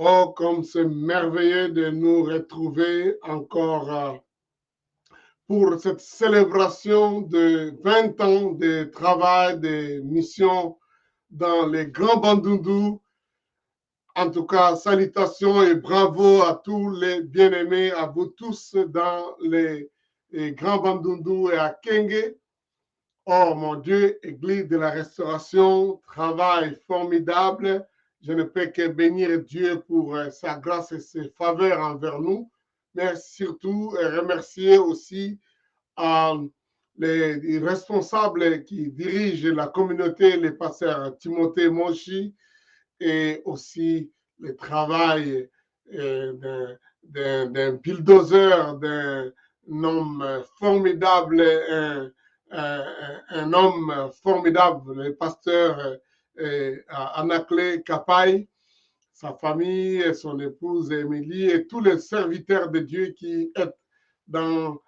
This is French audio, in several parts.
Oh, comme c'est merveilleux de nous retrouver encore pour cette célébration de 20 ans de travail, de mission dans les Grands Bandundu. En tout cas, salutations et bravo à tous les bien-aimés, à vous tous dans les Grands Bandundu et à Kenge. Oh mon Dieu, Église de la Restauration, travail formidable. Je ne peux que bénir Dieu pour sa grâce et ses faveurs envers nous, mais surtout remercier aussi les responsables qui dirigent la communauté, les pasteurs Timothée Moshi, et aussi le travail d'un bulldozer, d'un homme formidable, un homme formidable, le pasteur Anaclé Kapai, sa famille, son épouse Émilie et tous les serviteurs de Dieu qui sont dans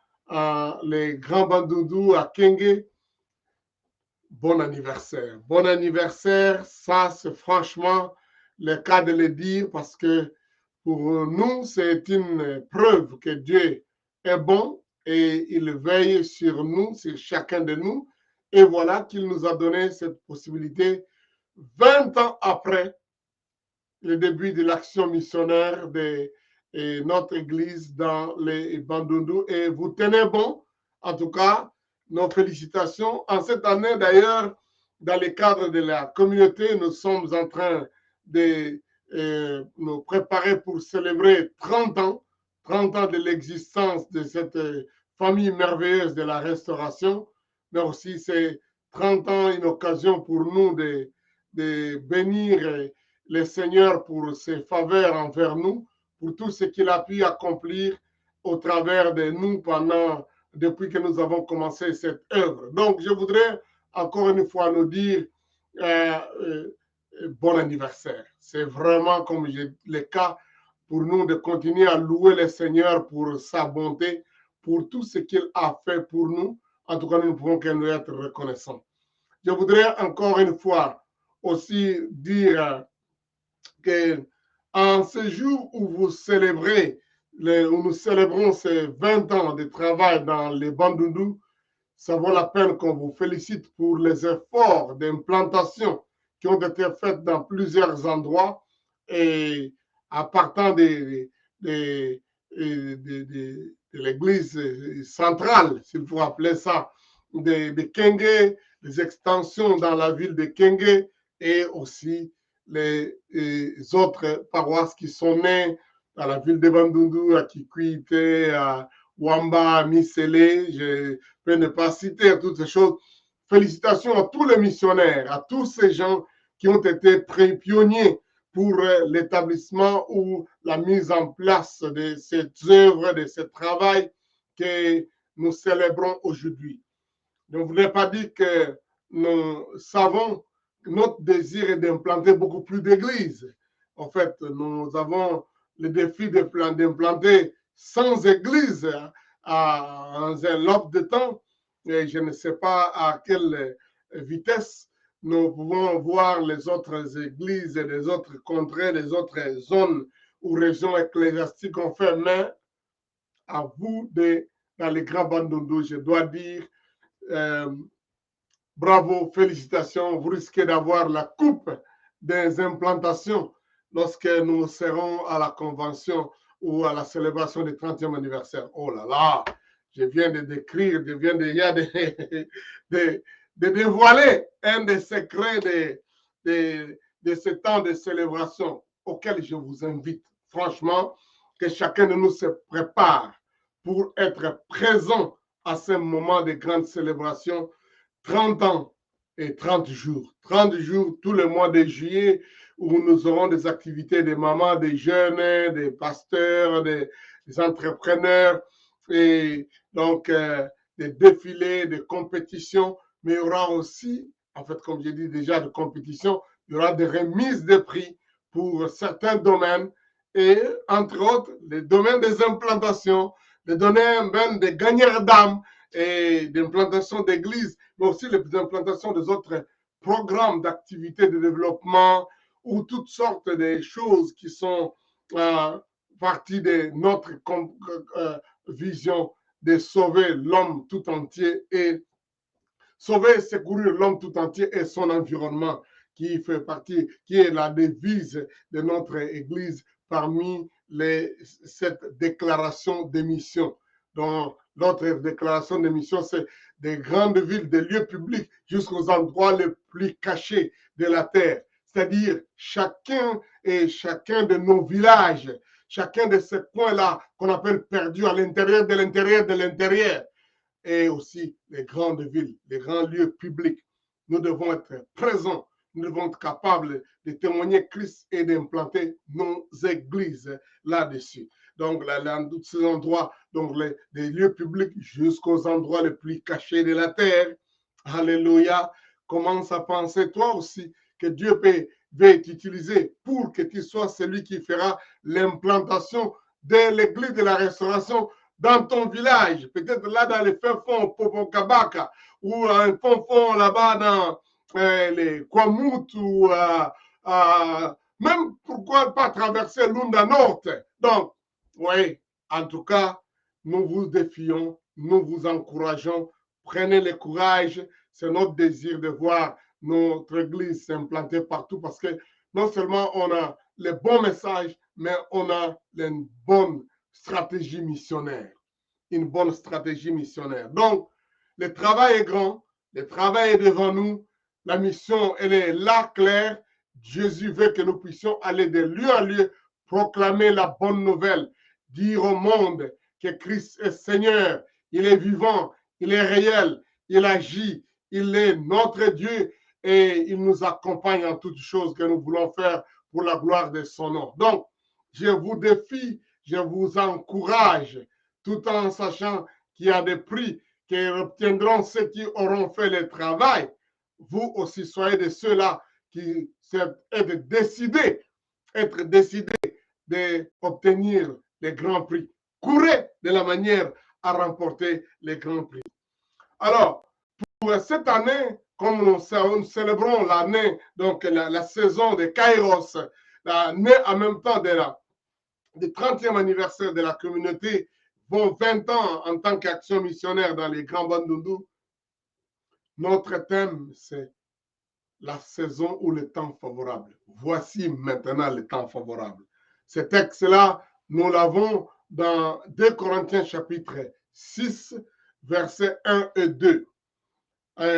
les Grands Bandundu à Kenge. Bon anniversaire. Bon anniversaire, ça c'est franchement le cas de le dire parce que pour nous, c'est une preuve que Dieu est bon et il veille sur nous, sur chacun de nous. Et voilà qu'il nous a donné cette possibilité 20 ans après le début de l'action missionnaire de notre église dans les Bandundu. Et vous tenez bon, en tout cas, nos félicitations. En cette année, d'ailleurs, dans le cadre de la communauté, nous sommes en train de nous préparer pour célébrer 30 ans de l'existence de cette famille merveilleuse de la restauration. Mais aussi, c'est 30 ans une occasion pour nous de bénir le Seigneur pour ses faveurs envers nous, pour tout ce qu'il a pu accomplir au travers de nous depuis que nous avons commencé cette œuvre. Donc, je voudrais encore une fois nous dire bon anniversaire. C'est vraiment comme le cas pour nous de continuer à louer le Seigneur pour sa bonté, pour tout ce qu'il a fait pour nous. En tout cas, nous ne pouvons que nous être reconnaissants. Je voudrais encore une fois aussi dire que en ce jour où vous célébrez, où nous célébrons ces 20 ans de travail dans les Bandundu, ça vaut la peine qu'on vous félicite pour les efforts d'implantation qui ont été faits dans plusieurs endroits et à partant de l'église centrale, s'il faut appeler ça, de Kenge, les extensions dans la ville de Kenge et aussi les autres paroisses qui sont nées dans la ville de Bandundu, à Kikwite, à Wamba, à Misele. Je peux ne pas citer toutes ces choses. Félicitations à tous les missionnaires, à tous ces gens qui ont été pionniers pour l'établissement ou la mise en place de cette œuvre, de ce travail que nous célébrons aujourd'hui. Je ne voudrais pas dire que nous savons que notre désir est d'implanter beaucoup plus d'églises. En fait, nous avons le défi d'implanter 100 églises en un laps de temps. Et je ne sais pas à quelle vitesse nous pouvons voir les autres églises, les autres contrées, les autres zones ou régions ecclésiastiques ont fait, mais à vous, dans les Grands Bandundu, je dois dire bravo, félicitations. Vous risquez d'avoir la coupe des implantations lorsque nous serons à la convention ou à la célébration du 30e anniversaire. Oh là là, je viens de décrire, je viens de dévoiler un des secrets de ce temps de célébration auquel je vous invite. Franchement, que chacun de nous se prépare pour être présent à ce moment de grande célébration. 30 ans et 30 jours. 30 jours, tout le mois de juillet, où nous aurons des activités des mamans, des jeunes, des pasteurs, des entrepreneurs, et donc des défilés, des compétitions, mais il y aura aussi, en fait, comme j'ai dit déjà, de compétitions, il y aura des remises de prix pour certains domaines, et entre autres, les domaines des implantations, les domaines même des gagneurs d'âme, et d'implantation d'églises, mais aussi les implantations des autres programmes d'activités de développement ou toutes sortes de choses qui sont partie de notre vision de sauver l'homme tout entier et sauver et secourir l'homme tout entier et son environnement, qui fait partie, qui est la devise de notre Église parmi cette déclaration de mission. Donc, notre déclaration de mission, c'est des grandes villes, des lieux publics jusqu'aux endroits les plus cachés de la terre. C'est-à-dire chacun et chacun de nos villages, chacun de ces coins-là qu'on appelle perdus à l'intérieur de l'intérieur de l'intérieur, et aussi les grandes villes, les grands lieux publics. Nous devons être présents, nous devons être capables de témoigner Christ et d'implanter nos églises là-dessus. Donc, dans tous ces endroits, donc des lieux publics jusqu'aux endroits les plus cachés de la terre. Alléluia. Commence à penser toi aussi que Dieu veut t'utiliser pour que tu sois celui qui fera l'implantation de l'église de la restauration dans ton village, peut-être là dans les fins fonds Popokabaka, ou un fond là-bas dans les Kwamut, ou même pourquoi pas traverser l'Unda Nord. Donc, oui, en tout cas, nous vous défions, nous vous encourageons, prenez le courage, c'est notre désir de voir notre église s'implanter partout parce que non seulement on a les bons messages, mais on a une bonne stratégie missionnaire. Une bonne stratégie missionnaire. Donc, le travail est grand, le travail est devant nous, la mission, elle est là, claire. Jésus veut que nous puissions aller de lieu à lieu, proclamer la bonne nouvelle, dire au monde que Christ est Seigneur, il est vivant, il est réel, il agit, il est notre Dieu et il nous accompagne en toutes choses que nous voulons faire pour la gloire de son nom. Donc, je vous défie, je vous encourage, tout en sachant qu'il y a des prix qu'obtiendront ceux qui auront fait le travail. Vous aussi soyez de ceux-là qui être décidés d'obtenir les grands prix. Courez de la manière à remporter les grands prix. Alors, pour cette année, comme nous célébrons l'année, donc la saison de Kairos, l'année en même temps du 30e anniversaire de la communauté, vont 20 ans en tant qu'action missionnaire dans les Grands Bandundu. Notre thème, c'est la saison ou le temps favorable. Voici maintenant le temps favorable. Ce texte-là, nous l'avons dans 2 Corinthiens chapitre 6, versets 1 et 2.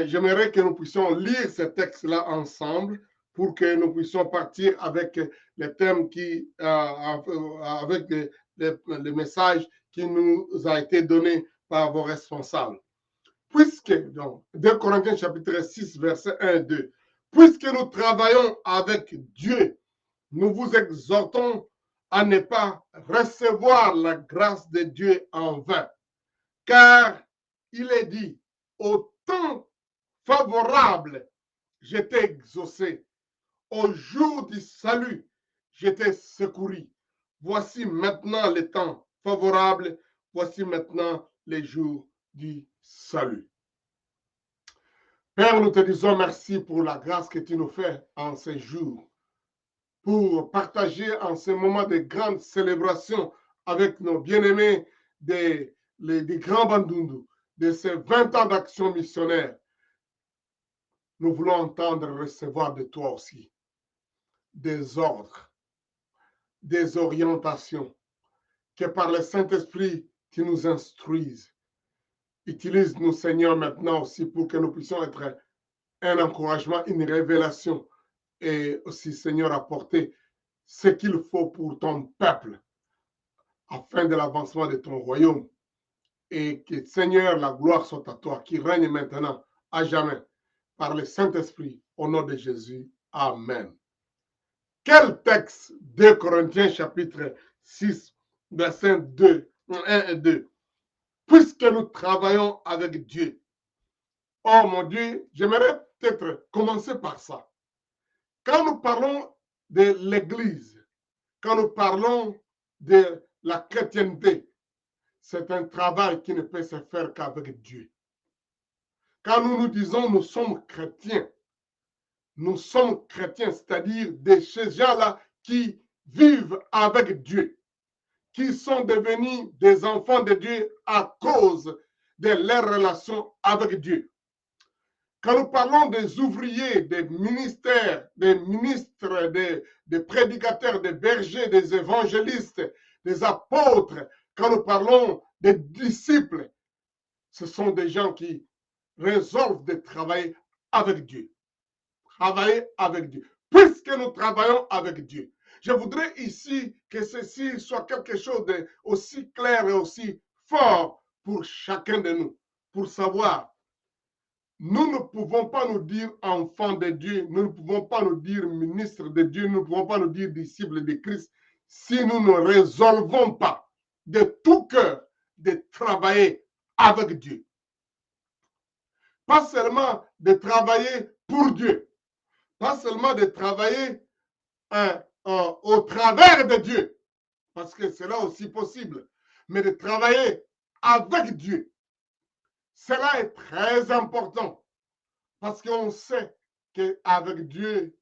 J'aimerais que nous puissions lire ce texte-là ensemble pour que nous puissions partir avec les thèmes avec les messages qui nous a été donné par vos responsables. Puisque, donc, 2 Corinthiens chapitre 6, verset 1 et 2, puisque nous travaillons avec Dieu, nous vous exhortons à ne pas recevoir la grâce de Dieu en vain. Car il est dit, au temps favorable, j'étais exaucé. Au jour du salut, j'étais secouru. Voici maintenant le temps favorable. Voici maintenant les jours du salut. Père, nous te disons merci pour la grâce que tu nous fais en ces jours, pour partager en ce moment de grandes célébrations avec nos bien-aimés des Grands Bandundu, de ces 20 ans d'action missionnaire. Nous voulons entendre recevoir de toi aussi des ordres, des orientations, que par le Saint-Esprit, tu nous instruises. Utilise-nous, Seigneur, maintenant aussi pour que nous puissions être un encouragement, une révélation et aussi, Seigneur, apporter ce qu'il faut pour ton peuple afin de l'avancement de ton royaume. Et que, Seigneur, la gloire soit à toi, qui règne maintenant à jamais par le Saint-Esprit, au nom de Jésus. Amen. Quel texte? 2 Corinthiens chapitre 6, verset 2, 1 et 2. Puisque nous travaillons avec Dieu. Oh mon Dieu, j'aimerais peut-être commencer par ça. Quand nous parlons de l'Église, quand nous parlons de la chrétienté, c'est un travail qui ne peut se faire qu'avec Dieu. Quand nous nous disons nous sommes chrétiens, c'est-à-dire de ces gens-là qui vivent avec Dieu, qui sont devenus des enfants de Dieu à cause de leur relation avec Dieu. Quand nous parlons des ouvriers, des ministères, des ministres, des prédicateurs, des bergers, des évangélistes, des apôtres, quand nous parlons des disciples, ce sont des gens qui résolvent de travailler avec Dieu. Travailler avec Dieu. Puisque nous travaillons avec Dieu. Je voudrais ici que ceci soit quelque chose de aussi clair et aussi fort pour chacun de nous, pour savoir, nous ne pouvons pas nous dire enfants de Dieu, nous ne pouvons pas nous dire ministres de Dieu, nous ne pouvons pas nous dire disciples de Christ si nous ne résolvons pas de tout cœur de travailler avec Dieu. Pas seulement de travailler pour Dieu, pas seulement de travailler au travers de Dieu, parce que c'est là aussi possible, mais de travailler avec Dieu. Cela est très important, parce qu'on sait qu'avec Dieu,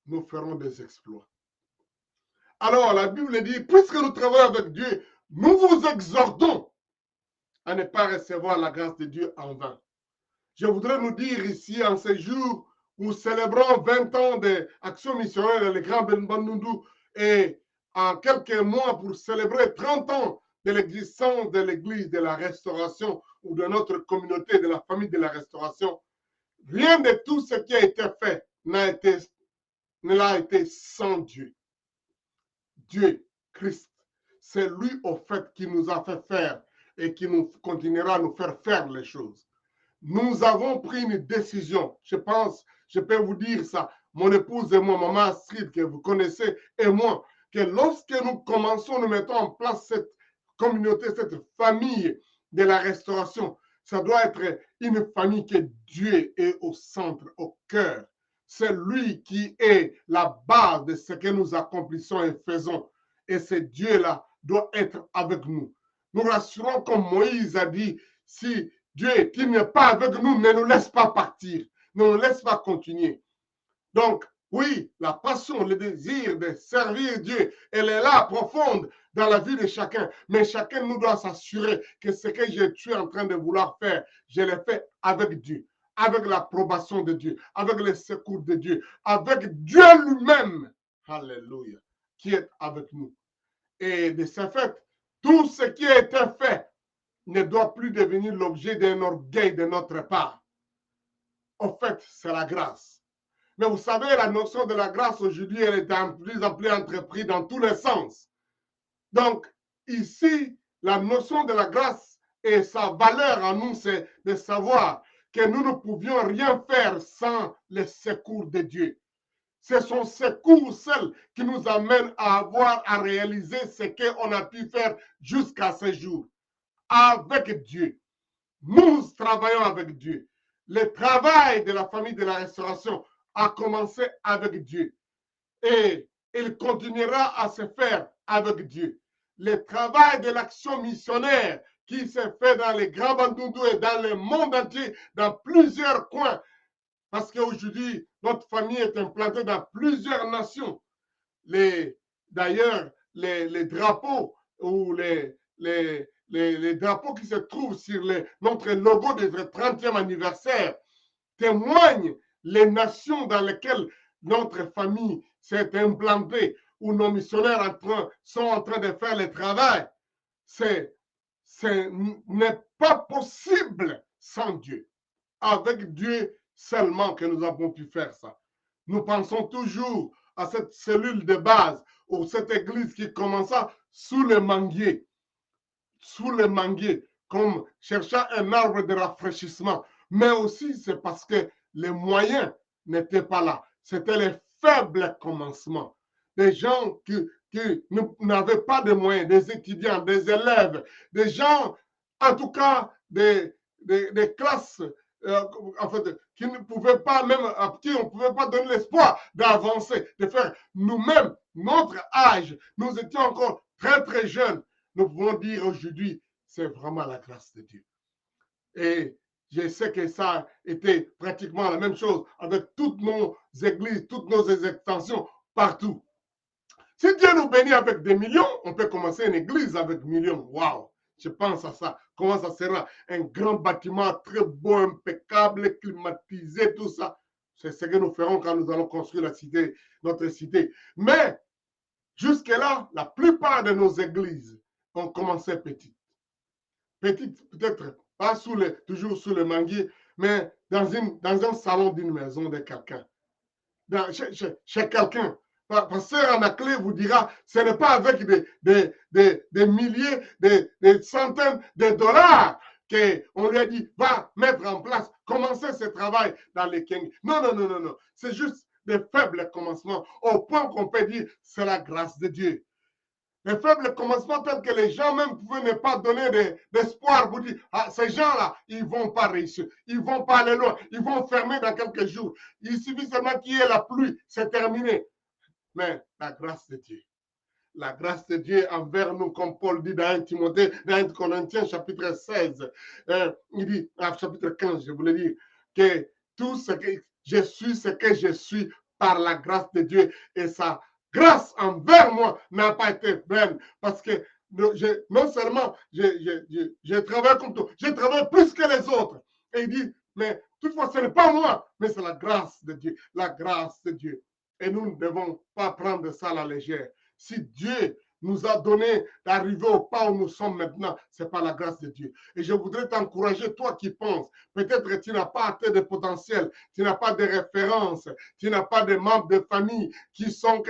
nous ferons des exploits. Alors, la Bible dit, puisque nous travaillons avec Dieu, nous vous exhortons à ne pas recevoir la grâce de Dieu en vain. Je voudrais nous dire ici, en ces jours où nous célébrons 20 ans d'action missionnaire dans le Grand Bandundu et en quelques mois pour célébrer 30 ans de l'existence de l'Église de la Restauration ou de notre communauté, de la famille de la Restauration, rien de tout ce qui a été fait ne l'a été sans Dieu. Dieu, Christ, c'est lui au fait qui nous a fait faire et qui nous continuera à nous faire faire les choses. Nous avons pris une décision. Je pense, je peux vous dire ça, mon épouse et moi, maman Astrid, que vous connaissez, et moi, que lorsque nous commençons, nous mettons en place cette communauté, cette famille de la restauration, ça doit être une famille que Dieu est au centre, au cœur. C'est lui qui est la base de ce que nous accomplissons et faisons. Et ce Dieu-là doit être avec nous. Nous rassurons comme Moïse a dit, si Dieu qui n'est pas avec nous ne nous laisse pas partir, ne nous laisse pas continuer. Donc, oui, la passion, le désir de servir Dieu, elle est là, profonde dans la vie de chacun. Mais chacun nous doit s'assurer que ce que je suis en train de vouloir faire, je le fais avec Dieu, avec l'approbation de Dieu, avec le secours de Dieu, avec Dieu lui-même. Alléluia, qui est avec nous. Et de ce fait, tout ce qui a été fait ne doit plus devenir l'objet d'un orgueil de notre part. En fait, c'est la grâce. Mais vous savez, la notion de la grâce aujourd'hui, elle est de plus en plus entreprise dans tous les sens. Donc, ici, la notion de la grâce et sa valeur en nous, c'est de savoir que nous ne pouvions rien faire sans le secours de Dieu. C'est son secours seul qui nous amène à avoir, à réaliser ce qu'on a pu faire jusqu'à ce jour. Avec Dieu. Nous travaillons avec Dieu. Le travail de la famille de la restauration a commencé avec Dieu et il continuera à se faire avec Dieu. Le travail de l'action missionnaire qui se fait dans les Grands Bandundu et dans le monde entier, dans plusieurs coins, parce qu'aujourd'hui, notre famille est implantée dans plusieurs nations. D'ailleurs, les drapeaux ou les drapeaux qui se trouvent sur notre logo de notre 30e anniversaire témoignent les nations dans lesquelles notre famille s'est implantée, où nos missionnaires sont en train de faire le travail. Ce n'est pas possible sans Dieu. Avec Dieu seulement que nous avons pu faire ça. Nous pensons toujours à cette cellule de base ou cette église qui commença sous le manguier, comme cherchant un arbre de rafraîchissement. Mais aussi, c'est parce que les moyens n'étaient pas là. C'était les faibles commencements. Des gens qui n'avaient pas de moyens, des étudiants, des élèves, des gens, en tout cas, des classes en fait, qui ne pouvaient pas, même à qui on ne pouvait pas donner l'espoir d'avancer, de faire nous-mêmes notre âge. Nous étions encore très, très jeunes. Nous pouvons dire aujourd'hui, c'est vraiment la grâce de Dieu. Et je sais que ça a été pratiquement la même chose avec toutes nos églises, toutes nos extensions, partout. Si Dieu nous bénit avec des millions, on peut commencer une église avec millions. Waouh! Je pense à ça. Comment ça sera? Un grand bâtiment très beau, impeccable, climatisé, tout ça. C'est ce que nous ferons quand nous allons construire la cité, notre cité. Mais jusque-là, la plupart de nos églises ont commencé petites. Petites, peut-être pas toujours sous le manguier, mais dans un salon d'une maison de quelqu'un. Chez quelqu'un. Pasteur Anaclé vous dira, ce n'est pas avec des milliers, des centaines de dollars qu'on lui a dit, va mettre en place, commencer ce travail dans les Kenya. Non, non, non, non, non. C'est juste des faibles commencements, au point qu'on peut dire, c'est la grâce de Dieu. Les faibles commencements tels que les gens même pouvaient ne pas donner d'espoir pour dire, ah, ces gens-là, ils ne vont pas réussir, ils ne vont pas aller loin, ils vont fermer dans quelques jours. Il suffit seulement qu'il y ait la pluie, c'est terminé. Mais la grâce de Dieu, la grâce de Dieu envers nous, comme Paul dit dans 1 Timothée, dans 1 Corinthiens, chapitre 16, il dit, chapitre 15, je voulais dire, que tout ce que je suis par la grâce de Dieu, et sa grâce envers moi n'a pas été vaine, parce que non seulement je travaille comme toi, je travaille plus que les autres. Et il dit, mais toutefois, ce n'est pas moi, mais c'est la grâce de Dieu, la grâce de Dieu. Et nous ne devons pas prendre ça à la légère. Si Dieu nous a donné d'arriver au pas où nous sommes maintenant, c'est par la grâce de Dieu. Et je voudrais t'encourager, toi qui penses, peut-être que tu n'as pas atteint de potentiel, tu n'as pas de références, tu n'as pas de membres de famille qui sont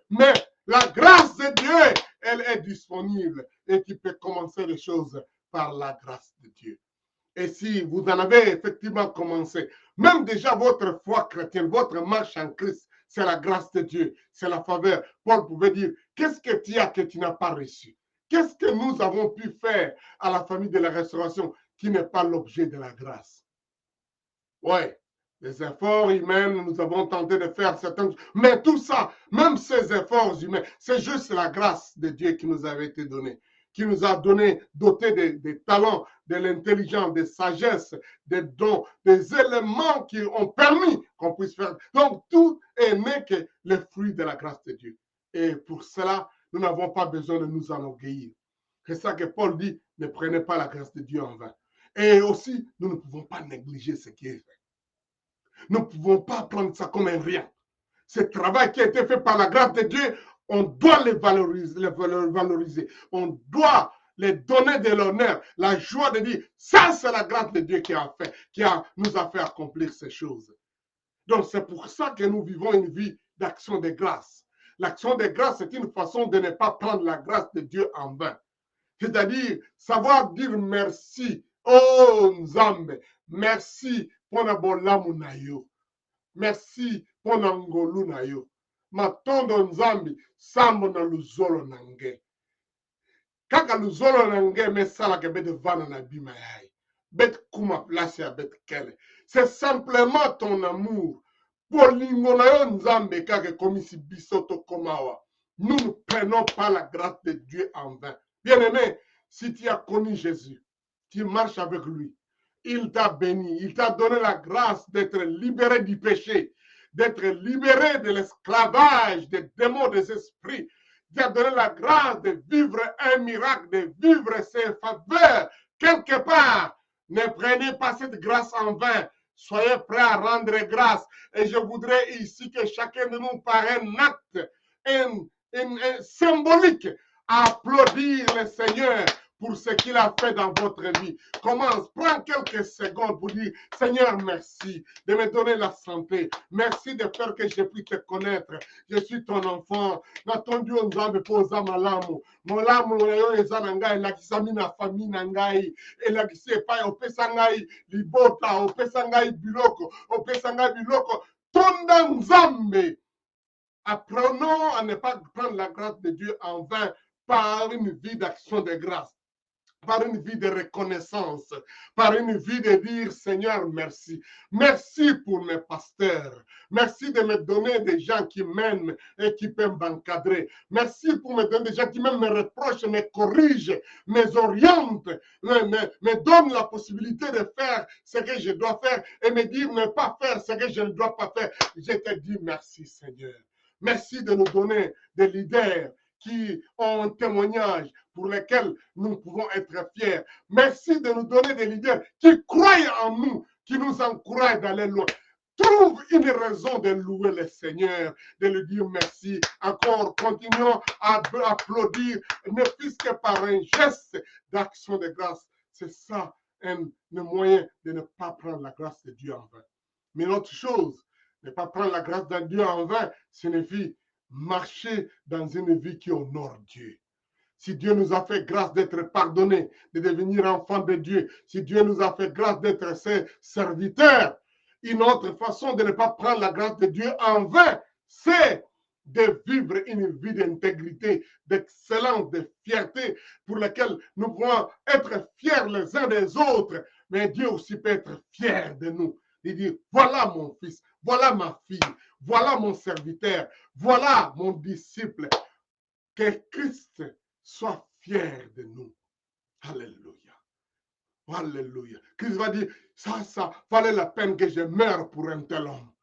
mais la grâce de Dieu, elle est disponible et tu peux commencer les choses par la grâce de Dieu. Et si vous en avez effectivement commencé, même déjà votre foi chrétienne, votre marche en Christ, c'est la grâce de Dieu, c'est la faveur. Paul pouvait dire, qu'est-ce que tu as que tu n'as pas reçu? Qu'est-ce que nous avons pu faire à la famille de la restauration qui n'est pas l'objet de la grâce? Oui, les efforts humains, nous avons tenté de faire certains, mais tout ça, même ces efforts humains, c'est juste la grâce de Dieu qui nous avait été donnée, qui nous a donné, doté des talents, de l'intelligence, de sagesse, des dons, des éléments qui ont permis qu'on puisse faire. Donc, tout est né que le fruit de la grâce de Dieu. Et pour cela, nous n'avons pas besoin de nous enorgueillir. C'est ça que Paul dit, ne prenez pas la grâce de Dieu en vain. Et aussi, nous ne pouvons pas négliger ce qui est fait. Nous ne pouvons pas prendre ça comme un rien. Ce travail qui a été fait par la grâce de Dieu, on doit les valoriser. On doit les donner de l'honneur, la joie de dire, ça c'est la grâce de Dieu qui nous a fait accomplir ces choses. Donc c'est pour ça que nous vivons une vie d'action de grâce. L'action de grâce, c'est une façon de ne pas prendre la grâce de Dieu en vain. C'est-à-dire savoir dire merci. Oh Nzambe, merci pour la bolamu na yo. Merci pour la ngolu na yo. Matondo Nzambe, sambo na luzolo na nge. Kaka luzolo na nge mesala ke bete vana na bima yai. Bete kuma place ya bete kele. C'est simplement ton amour. Polingo na yo Nzambe kaka komisi bisoto komawa. Nous ne prenons pas la grâce de Dieu en vain. Bien-aimé, si tu as connu Jésus, tu marches avec lui, il t'a béni, il t'a donné la grâce d'être libéré du péché, d'être libéré de l'esclavage, des démons, des esprits. Il t'a donné la grâce de vivre un miracle, de vivre ses faveurs quelque part. Ne prenez pas cette grâce en vain. Soyez prêts à rendre grâce. Et je voudrais ici que chacun de nous, par un acte, un symbolique, applaudir le Seigneur pour ce qu'il a fait dans votre vie. Commence, prends quelques secondes pour dire, Seigneur, merci de me donner la santé. Merci de faire que je puisse te connaître. Je suis ton enfant. N'attendu on zambe posa malamu. Molamu yo ezanangai la kisami na famille nangai. Et la kisi epai opesa ngai libota, opesa ngai biloko, opesa ngai biloko. Tonda nzambe. Apprenons à ne pas prendre la grâce de Dieu en vain par une vie d'action de grâce, par une vie de reconnaissance, par une vie de dire Seigneur, merci. Merci pour mes pasteurs. Merci de me donner des gens qui m'aiment et qui peuvent m'encadrer. Merci pour me donner des gens qui même me reprochent, me corrigent, m'orientent, me donnent la possibilité de faire ce que je dois faire et me dire ne pas faire ce que je ne dois pas faire. Je te dis merci Seigneur. Merci de nous donner des leaders qui ont un témoignage pour lesquels nous pouvons être fiers. Merci de nous donner des leaders qui croient en nous, qui nous encouragent d'aller loin. Trouve une raison de louer le Seigneur, de lui dire merci. Encore, continuons à applaudir, ne fût-ce que par un geste d'action de grâce. C'est ça un moyen de ne pas prendre la grâce de Dieu en vain. Mais l'autre chose, ne pas prendre la grâce de Dieu en vain, signifie marcher dans une vie qui honore Dieu. Si Dieu nous a fait grâce d'être pardonnés, de devenir enfants de Dieu, si Dieu nous a fait grâce d'être ses serviteurs, une autre façon de ne pas prendre la grâce de Dieu en vain, c'est de vivre une vie d'intégrité, d'excellence, de fierté, pour laquelle nous pouvons être fiers les uns des autres, mais Dieu aussi peut être fier de nous. Il dit, voilà mon fils, voilà ma fille, voilà mon serviteur, voilà mon disciple. Que Christ soit fier de nous. Alléluia. Alléluia. Christ va dire, ça valait la peine que je meure pour un tel homme.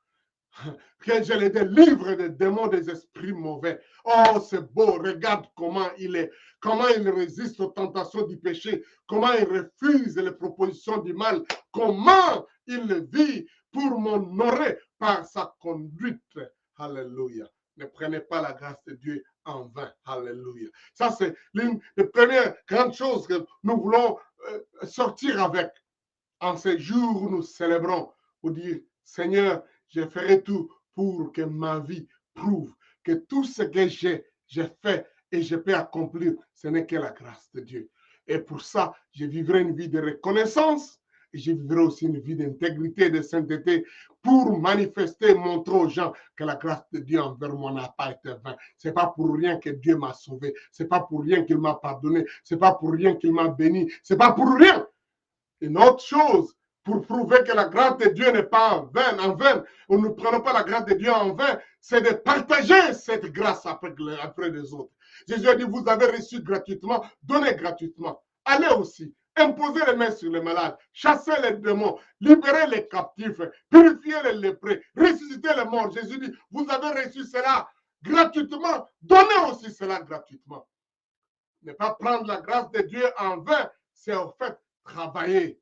Que je le délivre des démons, des esprits mauvais. Oh, c'est beau, regarde comment il est, comment il résiste aux tentations du péché, comment il refuse les propositions du mal, comment il vit pour m'honorer par sa conduite. Alléluia. Ne prenez pas la grâce de Dieu en vain. Alléluia. Ça, c'est l'une des premières grandes choses que nous voulons sortir avec en ces jours où nous célébrons, pour dire, Seigneur, je ferai tout pour que ma vie prouve que tout ce que j'ai fait et je peux accomplir, ce n'est que la grâce de Dieu. Et pour ça, je vivrai une vie de reconnaissance et je vivrai aussi une vie d'intégrité, de sainteté pour manifester, montrer aux gens que la grâce de Dieu envers moi n'a pas été vaine. Ce n'est pas pour rien que Dieu m'a sauvé. Ce n'est pas pour rien qu'il m'a pardonné. Ce n'est pas pour rien qu'il m'a béni. Ce n'est pas pour rien. Une autre chose, pour prouver que la grâce de Dieu n'est pas en vain, ou ne prenons pas la grâce de Dieu en vain, c'est de partager cette grâce après les autres. Jésus a dit, vous avez reçu gratuitement, donnez gratuitement. Allez aussi, imposez les mains sur les malades, chassez les démons, libérez les captifs, purifiez les lépreux, ressuscitez les morts. Jésus dit, vous avez reçu cela gratuitement, donnez aussi cela gratuitement. Ne pas prendre la grâce de Dieu en vain, c'est en fait travailler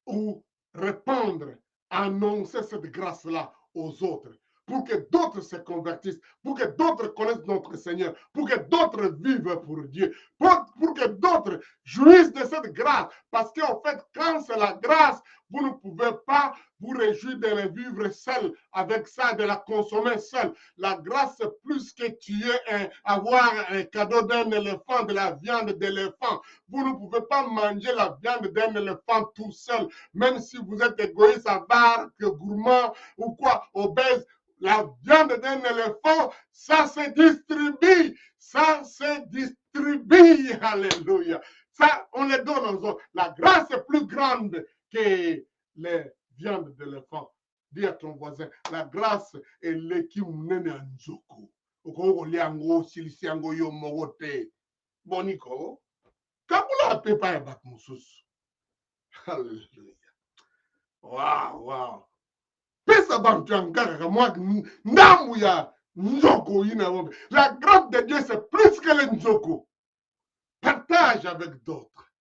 ou répandre, annoncer cette grâce-là aux autres, pour que d'autres se convertissent, pour que d'autres connaissent notre Seigneur, pour que d'autres vivent pour Dieu, pour que d'autres jouissent de cette grâce. Parce qu'en fait, quand c'est la grâce, vous ne pouvez pas vous réjouir de la vivre seul, avec ça, de la consommer seul. La grâce, c'est plus que avoir un cadeau d'un éléphant, de la viande d'éléphant. Vous ne pouvez pas manger la viande d'un éléphant tout seul, même si vous êtes égoïste, avare, gourmand ou quoi, obèse. La viande d'un éléphant, ça se distribue. Ça se distribue. Alléluia. Ça, on les donne aux autres. La grâce est plus grande que les viandes d'éléphant. Dis à ton voisin, la grâce est l'équimnene anjoko. Oko liango silisiango yo mogote. Boniko. Kabula pepa e bak musus. Alléluia. Wow, wow. Pesa bantu ankara moi ndamu ya njoko ina wombe. La grâce de Dieu c'est plus que le njoko. Partage avec d'autres.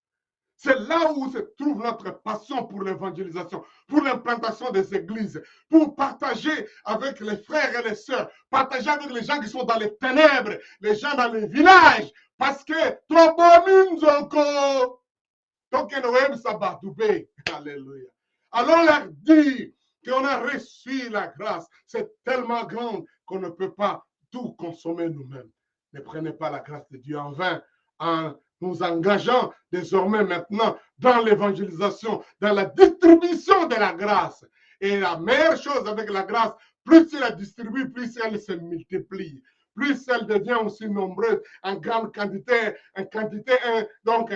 C'est là où se trouve notre passion pour l'évangélisation, pour l'implantation des églises, pour partager avec les frères et les sœurs, partager avec les gens qui sont dans les ténèbres, les gens dans les villages, parce que alléluia. Alors leur dire qu'on a reçu la grâce, c'est tellement grande qu'on ne peut pas tout consommer nous-mêmes. Ne prenez pas la grâce de Dieu en vain, en nous engageant désormais maintenant dans l'évangélisation, dans la distribution de la grâce. Et la meilleure chose avec la grâce, plus il la distribue, plus elle se multiplie. Plus elle devient aussi nombreuse, en grande quantité, donc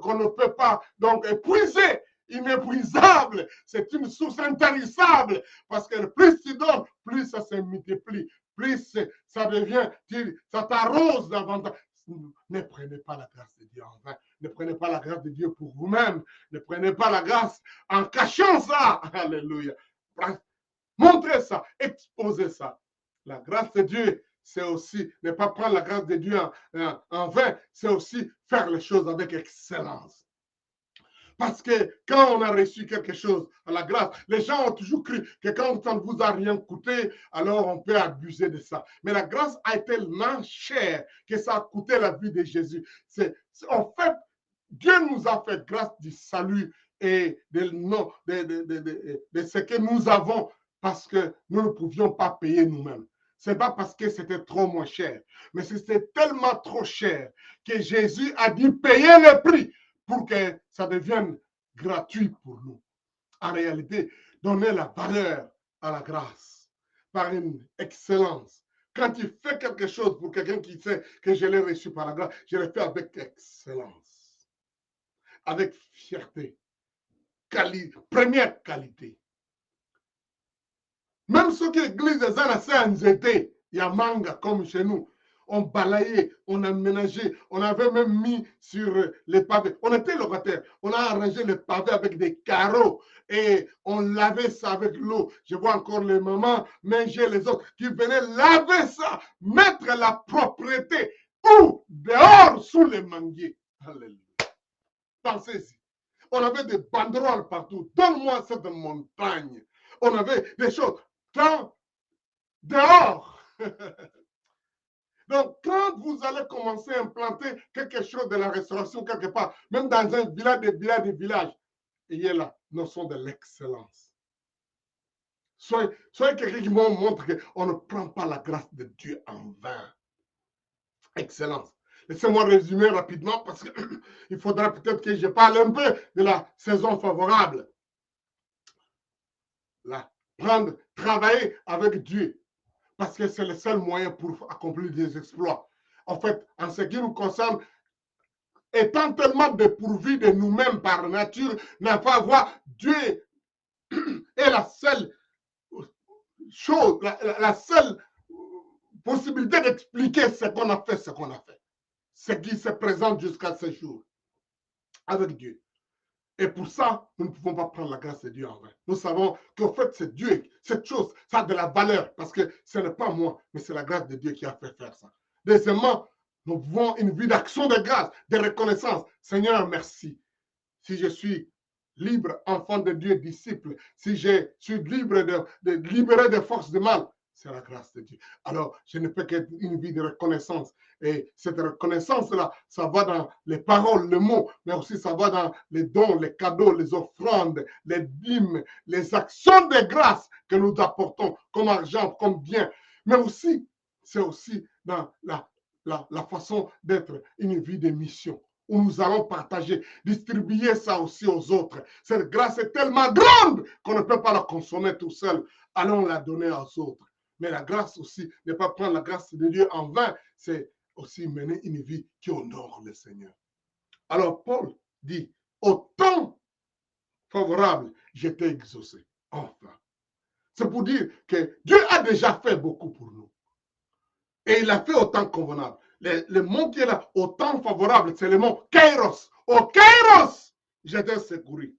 qu'on ne peut pas donc épuiser, inépuisable. C'est une source intarissable, parce que plus tu donnes, plus ça se multiplie, plus ça devient, ça t'arrose davantage. Ne prenez pas la grâce de Dieu en vain. Ne prenez pas la grâce de Dieu pour vous-même. Ne prenez pas la grâce en cachant ça. Alléluia. Montrez ça, exposez ça. La grâce de Dieu, c'est aussi ne pas prendre la grâce de Dieu en vain, c'est aussi faire les choses avec excellence. Parce que quand on a reçu quelque chose à la grâce, les gens ont toujours cru que quand ça ne vous a rien coûté, alors on peut abuser de ça. Mais la grâce a été tellement chère que ça a coûté la vie de Jésus. En fait, Dieu nous a fait grâce du salut et de ce que nous avons parce que nous ne pouvions pas payer nous-mêmes. Ce n'est pas parce que c'était trop moins cher, mais c'était tellement trop cher que Jésus a dit payer le prix pour que ça devienne gratuit pour nous. En réalité, donner la valeur à la grâce par une excellence. Quand tu fais quelque chose pour quelqu'un qui sait que je l'ai reçu par la grâce, je le fais avec excellence, avec fierté, première qualité. Même ceux qui l'église des ans étaient, il y a manga comme chez nous. On balayait, on aménageait, on avait même mis sur les pavés. On était locataires, on a arrangé les pavés avec des carreaux et on lavait ça avec l'eau. Je vois encore les mamans manger les autres qui venaient laver ça, mettre la propreté ou dehors sous les manguiers. Alléluia. Pensez-y. On avait des banderoles partout. Donne-moi cette montagne. On avait des choses. Quand dehors. Donc, quand vous allez commencer à implanter quelque chose de la restauration quelque part, même dans un village, des villages, ayez la notion de l'excellence. Soyez quelqu'un qui montre qu'on ne prend pas la grâce de Dieu en vain. Excellence. Laissez-moi résumer rapidement parce qu'il faudra peut-être que je parle un peu de la saison favorable. Travailler avec Dieu. Parce que c'est le seul moyen pour accomplir des exploits. En fait, en ce qui nous concerne, étant tellement dépourvus de nous-mêmes par nature, n'a pas voir Dieu est la seule chose, la seule possibilité d'expliquer ce qu'on a fait, ce qui se présente jusqu'à ce jour avec Dieu. Et pour ça, nous ne pouvons pas prendre la grâce de Dieu en vain. Nous savons qu'en fait, c'est Dieu, cette chose, ça a de la valeur, parce que ce n'est pas moi, mais c'est la grâce de Dieu qui a fait faire ça. Deuxièmement, nous vivons une vie d'action de grâce, de reconnaissance. Seigneur, merci. Si je suis libre, enfant de Dieu, disciple, si je suis libre de libérer des forces de mal, c'est la grâce de Dieu. Alors, je ne peux qu'être une vie de reconnaissance. Et cette reconnaissance-là, ça va dans les paroles, les mots, mais aussi ça va dans les dons, les cadeaux, les offrandes, les dîmes, les actions de grâce que nous apportons comme argent, comme bien. Mais aussi, c'est aussi dans la façon d'être une vie de mission, où nous allons partager, distribuer ça aussi aux autres. Cette grâce est tellement grande qu'on ne peut pas la consommer tout seul. Allons la donner aux autres. Mais la grâce aussi, ne pas prendre la grâce de Dieu en vain, c'est aussi mener une vie qui honore le Seigneur. Alors Paul dit, au temps favorable, j'étais exaucé. Enfin. C'est pour dire que Dieu a déjà fait beaucoup pour nous. Et il a fait au temps convenable. Le mot qui est là, au temps favorable, c'est le mot kairos. Au kairos, j'étais secouru.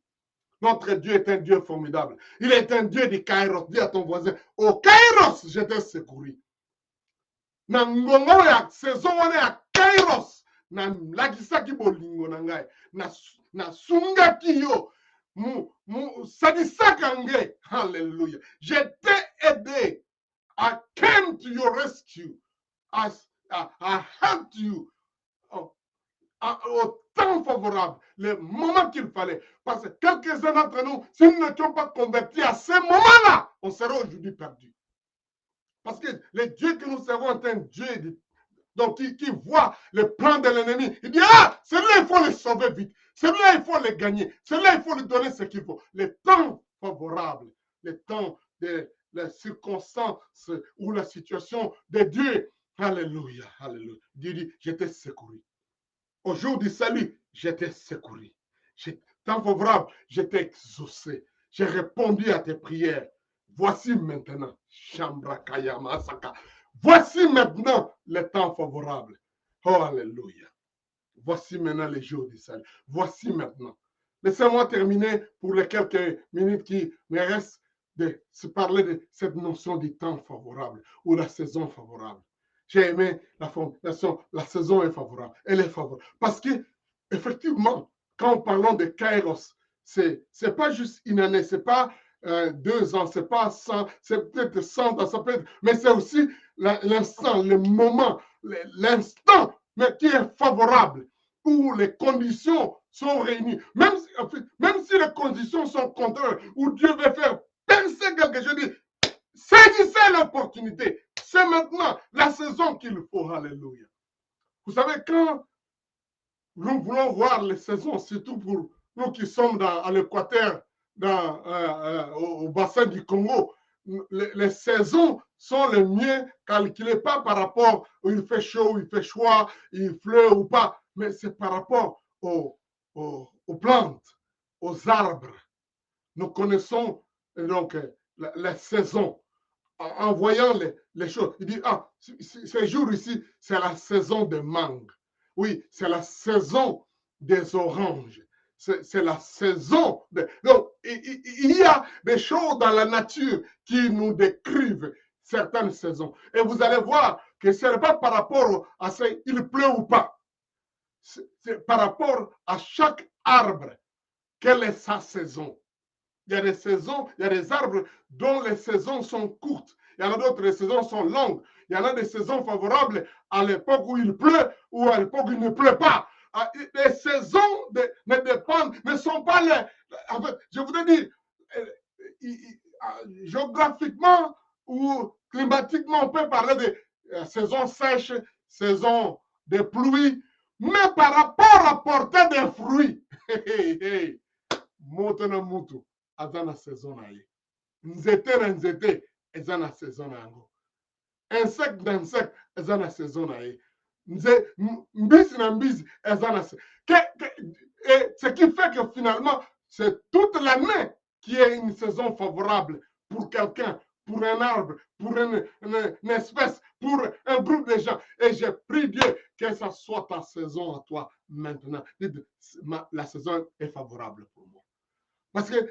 Notre Dieu est un Dieu formidable. Il est un Dieu de kairos. Dis à ton voisin, au kairos, j'étais secouru. Na ngongo ya saison wana ya kairos, na lakisaki bolingo na ngai, na sungaki yo, sadisaka nge. Hallelujah. J'étais aidé. I came to your rescue. I helped you au temps favorable, le moment qu'il fallait. Parce que quelques-uns d'entre nous, si nous n'étions pas convertis à ce moment-là, on serait aujourd'hui perdus. Parce que le Dieu que nous servons est un Dieu donc, qui voit le plan de l'ennemi. Il dit, ah, celui-là, il faut le sauver vite. Celui-là, il faut le gagner. Celui-là, il faut lui donner ce qu'il faut. Le temps favorable, le temps de la circonstance ou la situation de Dieu. Alléluia, alléluia. Dieu dit, j'étais secouru. Au jour du salut, j'étais secouru. Temps favorable, j'étais exaucé. J'ai répondu à tes prières. Voici maintenant, Shambrakaya Masaka. Voici maintenant le temps favorable. Oh, alléluia. Voici maintenant les jours du salut. Voici maintenant. Laissez-moi terminer pour les quelques minutes qui me restent se parler de cette notion du temps favorable ou la saison favorable. J'ai aimé la formulation, la saison est favorable. Elle est favorable. Parce que, effectivement, quand parlons de Kairos, c'est pas juste une année, c'est pas 2 ans, c'est pas 100, c'est peut-être 100 ans, ça peut être, mais c'est aussi l'instant, le moment, l'instant, mais qui est favorable, où les conditions sont réunies. Même si les conditions sont contraires, où Dieu veut faire percer quelque chose, je dis, saisissez l'opportunité. C'est maintenant la saison qu'il faut. Alléluia. Vous savez, quand nous voulons voir les saisons, surtout pour nous qui sommes à l'équateur, au bassin du Congo, les saisons sont les mieux calculées, pas par rapport où il fait chaud, il fait froid, il pleut ou pas, mais c'est par rapport aux plantes, aux arbres. Nous connaissons donc les saisons en voyant les choses. Il dit, ah, ces jours ici, c'est la saison des mangues. Oui, c'est la saison des oranges. C'est la saison. Donc, il y a des choses dans la nature qui nous décrivent certaines saisons. Et vous allez voir que ce n'est pas par rapport à ce qu'il pleut ou pas. C'est par rapport à chaque arbre. Quelle est sa saison? Il y a des saisons, il y a des arbres dont les saisons sont courtes. Il y en a d'autres, les saisons sont longues. Il y en a des saisons favorables à l'époque où il pleut ou à l'époque où il ne pleut pas. Les saisons ne dépendent, ne sont pas les. En fait, je voudrais dire, géographiquement ou climatiquement, on peut parler de saison sèche, saison de pluie, mais par rapport à porter des fruits. Moto na mutu aza na saison na ye, nzete na nzete eza na saison na yango, insecte na insecte eza na saison na ye, mbisi na mbisi eza na et ce qui fait que finalement c'est toute l'année qui est une saison favorable pour quelqu'un, pour un arbre, pour une espèce, pour un groupe de gens. Et j'ai prié Dieu que ça soit ta saison à toi maintenant. La saison est favorable pour moi. Parce qu'il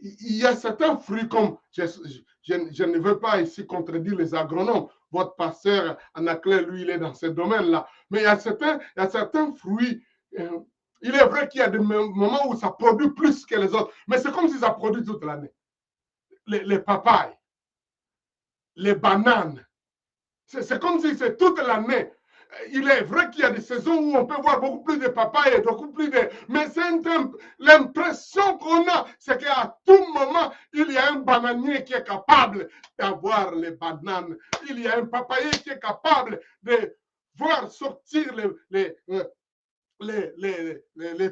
y a certains fruits comme, je ne veux pas ici contredire les agronomes, votre pasteur Anaclé, lui, il est dans ce domaine-là, mais il y a certains fruits, il est vrai qu'il y a des moments où ça produit plus que les autres, mais c'est comme si ça produit toute l'année. Les papayes, les bananes, c'est comme si c'est toute l'année. Il est vrai qu'il y a des saisons où on peut voir beaucoup plus de papayes, beaucoup plus de... Mais c'est l'impression qu'on a, c'est qu'à tout moment, il y a un bananier qui est capable d'avoir les bananes. Il y a un papayer qui est capable de voir sortir les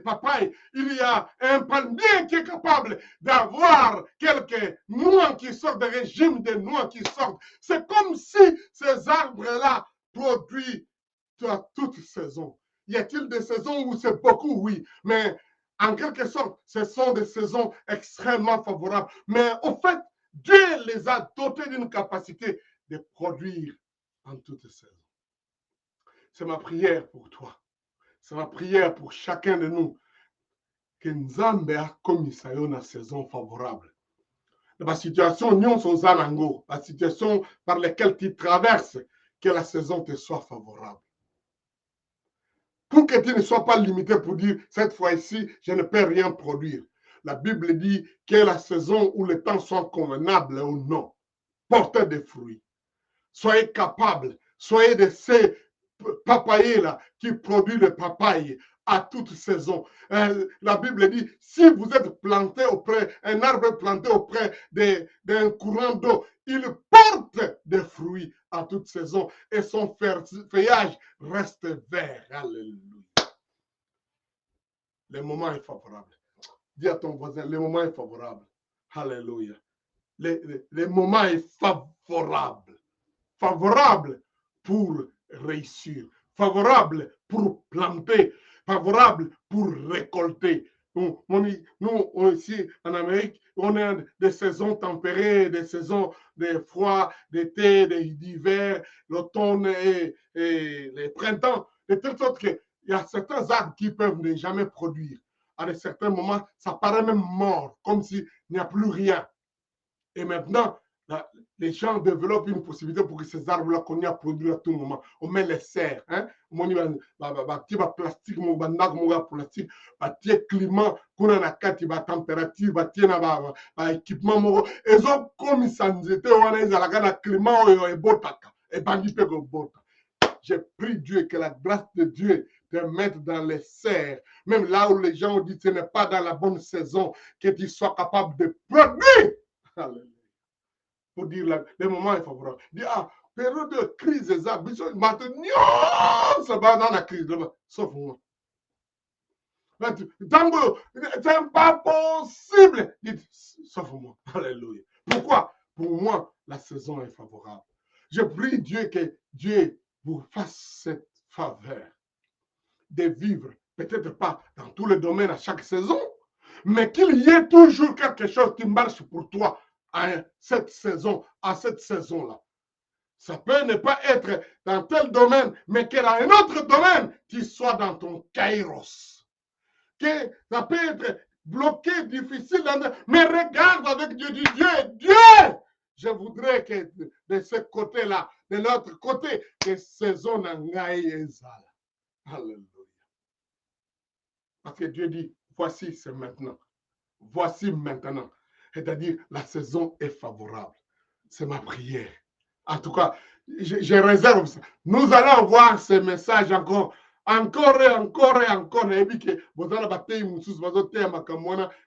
papayes. Il y a un palmier qui est capable d'avoir quelques noix qui sortent, des régimes de noix qui sortent. C'est comme si ces arbres-là produisent à toute saison. Y a-t-il des saisons où c'est beaucoup? Oui, mais en quelque sorte, ce sont des saisons extrêmement favorables. Mais au fait, Dieu les a dotés d'une capacité de produire en toute saison. C'est ma prière pour toi. C'est ma prière pour chacun de nous. Que Nzambe akomisa yo na saison favorable. La situation nyonso oza nango, la situation par laquelle tu traverses, que la saison te soit favorable. Pour que tu ne sois pas limité pour dire, cette fois-ci, je ne peux rien produire. La Bible dit que la saison où le temps soit convenable ou non. Portez des fruits. Soyez capables, soyez de ces papayers-là qui produisent le papaye à toute saison. La Bible dit, si vous êtes planté auprès, un arbre planté auprès d'un courant d'eau, il porte des fruits à toute saison et son feuillage reste vert. Alléluia. Le moment est favorable. Dis à ton voisin, le moment est favorable. Alléluia. Le moment est favorable. Favorable pour réussir. Favorable pour planter. Favorable pour récolter. Nous, ici en Amérique, on a des saisons tempérées, des saisons de froid, d'été, d'hiver, l'automne et le printemps. De telle sorte qu'il y a certains arbres qui peuvent ne jamais produire. À certains moments, ça paraît même mort, comme s'il n'y a plus rien. Et maintenant, les gens développent une possibilité pour que ces arbres-là qu'on y a produit à tout moment. On met les serres. Hein? On y va plastique, plastique, climat, qu'on a la température, équipement. Et ont comme ça nous était, on a un climat et botaka. Et bandit que botaka. J'ai prié Dieu que la grâce de Dieu te mette dans les serres, même là où les gens ont dit que ce n'est pas dans la bonne saison, que tu sois capable de produire. Alléluia. Pour dire le moment est favorable. Dire, ah, période de crise, maintenant, ça va dans la crise, sauf moi. C'est pas possible. Dites, sauf moi. Alléluia. Pourquoi? Pour moi, la saison est favorable. Je prie Dieu que Dieu vous fasse cette faveur de vivre, peut-être pas dans tous les domaines à chaque saison, mais qu'il y ait toujours quelque chose qui marche pour toi à cette saison, à cette saison-là. Ça peut ne pas être dans tel domaine, mais qu'il y a un autre domaine qui soit dans ton kairos. Que ça peut être bloqué, difficile, mais regarde avec Dieu, Dieu, je voudrais que de ce côté-là, de l'autre côté, que saison n'engaille ezala. Alléluia. Parce que Dieu dit, voici, c'est maintenant. Voici maintenant. C'est-à-dire, la saison est favorable. C'est ma prière. En tout cas, je réserve ça. Nous allons voir ce message encore et encore. Et puis que vous allez battre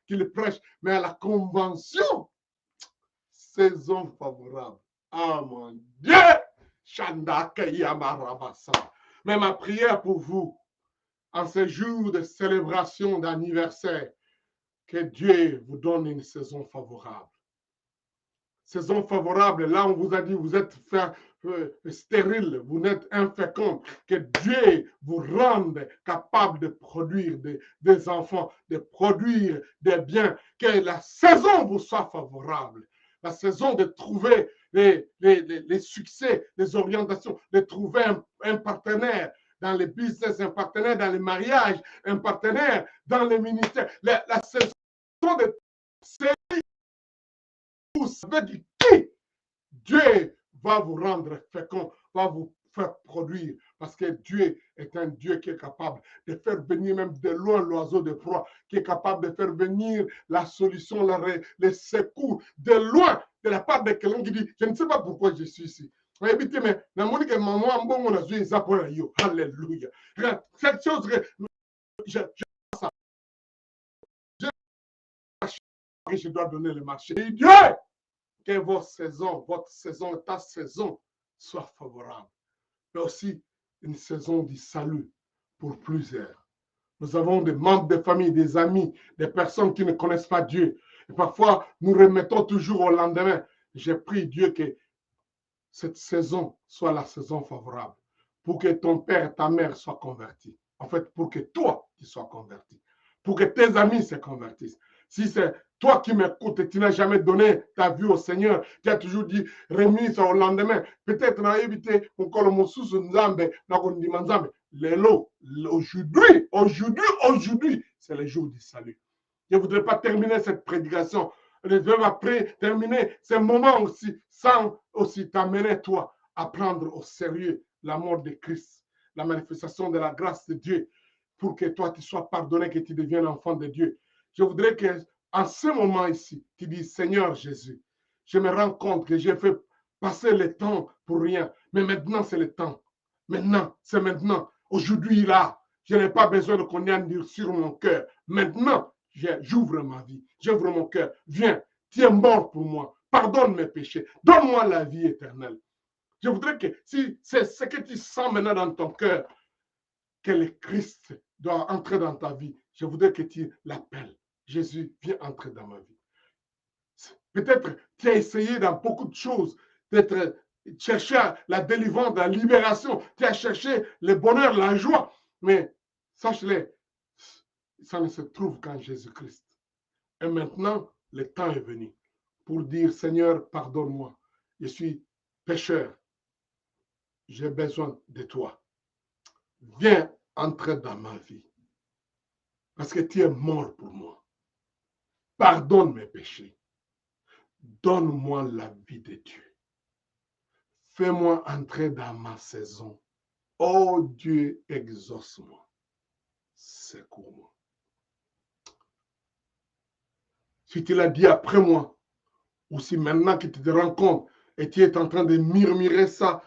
qu'il prêche, mais à la convention, saison favorable. Ah mon Dieu! Mais ma prière pour vous, en ce jour de célébration d'anniversaire, que Dieu vous donne une saison favorable. Saison favorable, là on vous a dit, vous êtes stérile, vous n'êtes infécond, que Dieu vous rende capable de produire des enfants, de produire des biens, que la saison vous soit favorable. La saison de trouver les succès, les orientations, de trouver un partenaire dans les business, un partenaire dans les mariages, un partenaire dans les ministères. La saison de vous savez qui Dieu va vous rendre fécond, va vous faire produire, parce que Dieu est un Dieu qui est capable de faire venir même de loin l'oiseau de proie, qui est capable de faire venir la solution, les secours de loin, de la part de quelqu'un qui dit, je ne sais pas pourquoi je suis ici. Évitez, mais la monique maman, bon, on a joué ça pour yo. Alléluia. Cette chose, je dois donner le marché. Et Dieu, que votre saison, ta saison soit favorable. Mais aussi une saison du salut pour plusieurs. Nous avons des membres de famille, des amis, des personnes qui ne connaissent pas Dieu. Et parfois, nous remettons toujours au lendemain. J'ai prié Dieu que cette saison soit la saison favorable pour que ton père et ta mère soient convertis. En fait, pour que toi, tu sois converti. Pour que tes amis se convertissent. Si c'est toi qui m'écoutes et tu n'as jamais donné ta vie au Seigneur, tu as toujours dit remis ça au lendemain, peut-être on a évité encore le mot sous Nzambe, aujourd'hui, c'est le jour du salut. Je ne voudrais pas terminer cette prédication. Je vais après terminer ce moment aussi sans aussi t'amener toi à prendre au sérieux la mort de Christ, la manifestation de la grâce de Dieu pour que toi tu sois pardonné, que tu deviennes enfant de Dieu. Je voudrais que en ce moment ici, tu dis Seigneur Jésus, je me rends compte que j'ai fait passer le temps pour rien, mais maintenant c'est le temps. Maintenant, c'est maintenant. Aujourd'hui, là, je n'ai pas besoin de qu'on y ait sur mon cœur. Maintenant, j'ouvre ma vie, j'ouvre mon cœur. Viens, tu es mort pour moi. Pardonne mes péchés. Donne-moi la vie éternelle. Je voudrais que si c'est ce que tu sens maintenant dans ton cœur, que le Christ doit entrer dans ta vie, je voudrais que tu l'appelles. Jésus, viens entrer dans ma vie. Peut-être tu as essayé dans beaucoup de choses d'être chercher la délivrance, la libération, tu as cherché le bonheur, la joie, mais sache-le, ça ne se trouve qu'en Jésus-Christ. Et maintenant, le temps est venu pour dire, Seigneur, pardonne-moi, je suis pécheur, j'ai besoin de toi. Viens entrer dans ma vie, parce que tu es mort pour moi. Pardonne mes péchés. Donne-moi la vie de Dieu. Fais-moi entrer dans ma saison. Oh Dieu, exauce-moi. Secours-moi. Si tu l'as dit après moi, ou si maintenant que tu te rends compte et tu es en train de murmurer ça,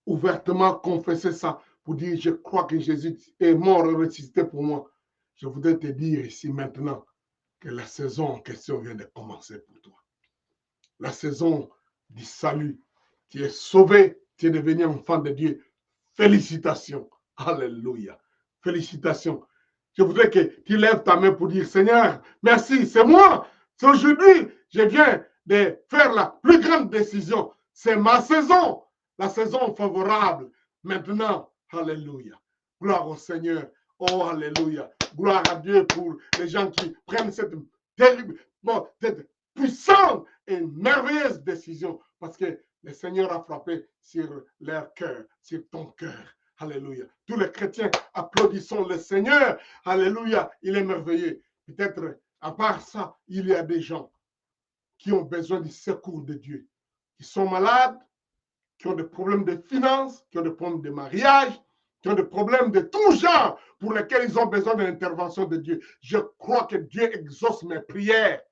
ouvertement confesser ça, pour dire je crois que Jésus est mort et ressuscité pour moi, je voudrais te dire ici maintenant que la saison en question vient de commencer pour toi. La saison du salut. Tu es sauvé, tu es devenu enfant de Dieu. Félicitations. Alléluia. Félicitations. Je voudrais que tu lèves ta main pour dire Seigneur, merci, c'est moi. C'est aujourd'hui, je viens de faire la plus grande décision. C'est ma saison, la saison favorable. Maintenant, alléluia. Gloire au Seigneur. Oh, alléluia. Gloire à Dieu pour les gens qui prennent cette terrible, cette puissante et merveilleuse décision parce que le Seigneur a frappé sur leur cœur, sur ton cœur. Alléluia. Tous les chrétiens applaudissons le Seigneur. Alléluia. Il est merveilleux. Peut-être, à part ça, il y a des gens qui ont besoin du secours de Dieu, qui sont malades, qui ont des problèmes de finances, qui ont des problèmes de mariage, qui ont des problèmes de tout genre pour lesquels ils ont besoin de l'intervention de Dieu. Je crois que Dieu exauce mes prières.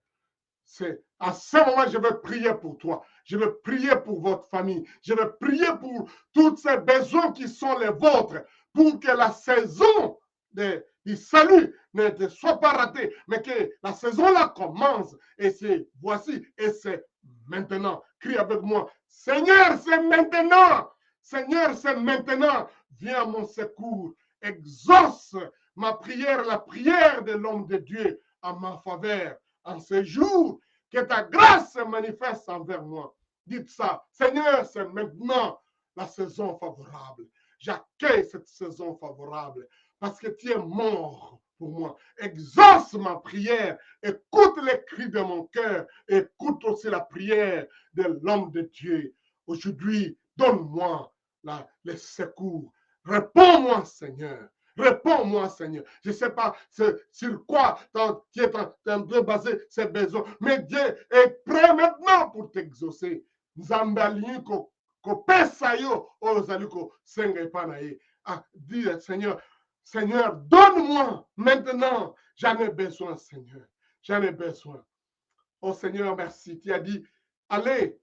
C'est à ce moment, je vais prier pour toi. Je vais prier pour votre famille. Je vais prier pour tous ces besoins qui sont les vôtres, pour que la saison du salut ne soit pas ratée, mais que la saison là commence. Et c'est voici, et c'est maintenant. Crie avec moi, Seigneur, c'est maintenant. Seigneur, c'est maintenant. Viens à mon secours. Exauce ma prière, la prière de l'homme de Dieu en ma faveur. En ce jour, que ta grâce se manifeste envers moi. Dites ça, Seigneur, c'est maintenant la saison favorable. J'accueille cette saison favorable parce que tu es mort pour moi. Exauce ma prière, écoute les cris de mon cœur, écoute aussi la prière de l'homme de Dieu. Aujourd'hui, donne-moi les secours. Réponds-moi, Seigneur. Réponds-moi, Seigneur. Je ne sais pas sur quoi tu es en train de baser ses besoins, mais Dieu est prêt maintenant pour t'exaucer. Dis, Seigneur, Seigneur, donne-moi maintenant. J'en ai besoin, Seigneur. J'en ai besoin. Oh Seigneur, merci. Tu as dit, allez,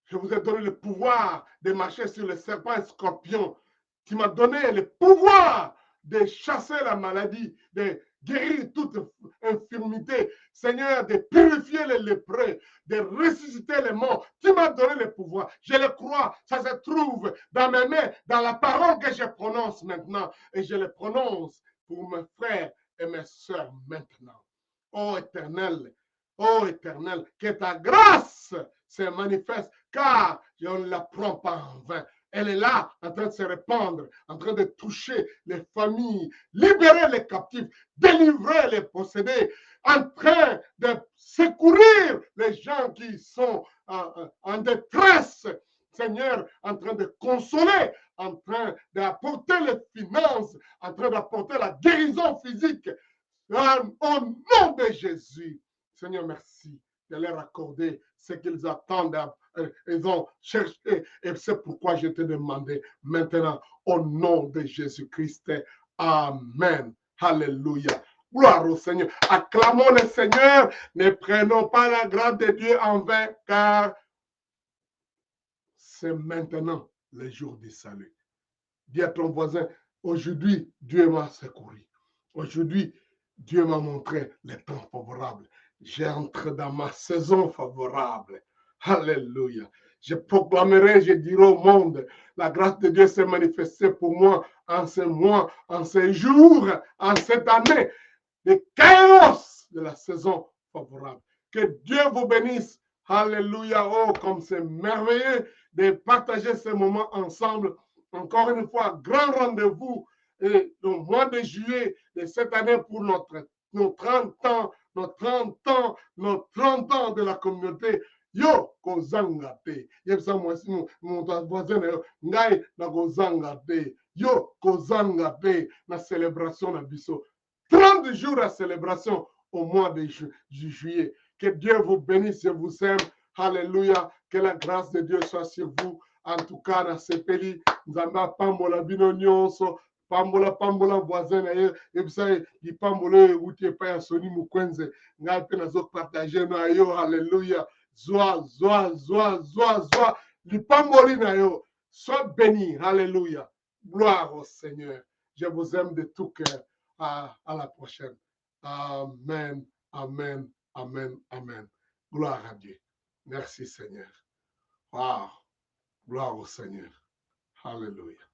je vous ai donné le pouvoir de marcher sur les serpents et scorpions. Tu m'as donné le pouvoir de chasser la maladie, de guérir toute infirmité. Seigneur, de purifier les lépreux, de ressusciter les morts. Tu m'as donné le pouvoir. Je le crois. Ça se trouve dans mes mains, dans la parole que je prononce maintenant. Et je le prononce pour mes frères et mes sœurs maintenant. Ô Éternel, que ta grâce se manifeste, car je ne la prends pas en vain. Elle est là, en train de se répandre, en train de toucher les familles, libérer les captifs, délivrer les possédés, en train de secourir les gens qui sont en détresse. Seigneur, en train de consoler, en train d'apporter les finances, en train d'apporter la guérison physique. Au nom de Jésus, Seigneur, merci de leur accorder ce qu'ils attendent. Ils ont cherché et c'est pourquoi je te demandais maintenant au nom de Jésus-Christ. Amen. Alléluia. Gloire au Seigneur. Acclamons le Seigneur. Ne prenons pas la grâce de Dieu en vain, car c'est maintenant le jour du salut. Dis à ton voisin, aujourd'hui, Dieu m'a secouru. Aujourd'hui, Dieu m'a montré le temps favorable. J'entre dans ma saison favorable. Alléluia. Je proclamerai, je dirai au monde, la grâce de Dieu s'est manifestée pour moi en ce mois, en ces jours, en cette année, le chaos de la saison favorable. Que Dieu vous bénisse. Alléluia. Oh, comme c'est merveilleux de partager ce moment ensemble. Encore une fois, grand rendez-vous le mois de juillet de cette année pour nos 30 ans, nos 30 ans, nos 30 ans de la communauté. Yo, kozanga te. Yebisa mwasi mon voisin ngai na kozanga te. Yo, kozanga te na célébration na biso. 30 jours à célébration au mois de juillet. Que Dieu vous bénisse, je vous aime. Alléluia. Que la grâce de Dieu soit sur vous. En tout cas, dans ce pays, nous avons pambola bino nyonso, pambola voisin na ye, et puis ça, il pambola outi pa ya soni mukwenze, ngai pe nazo partager na yo. Alléluia. Zoa, li pamboli na yo. Sois béni. Alléluia. Gloire au Seigneur. Je vous aime de tout cœur. À la prochaine. Amen, amen, amen, amen. Gloire à Dieu. Merci Seigneur. Wow. Gloire au Seigneur. Alléluia.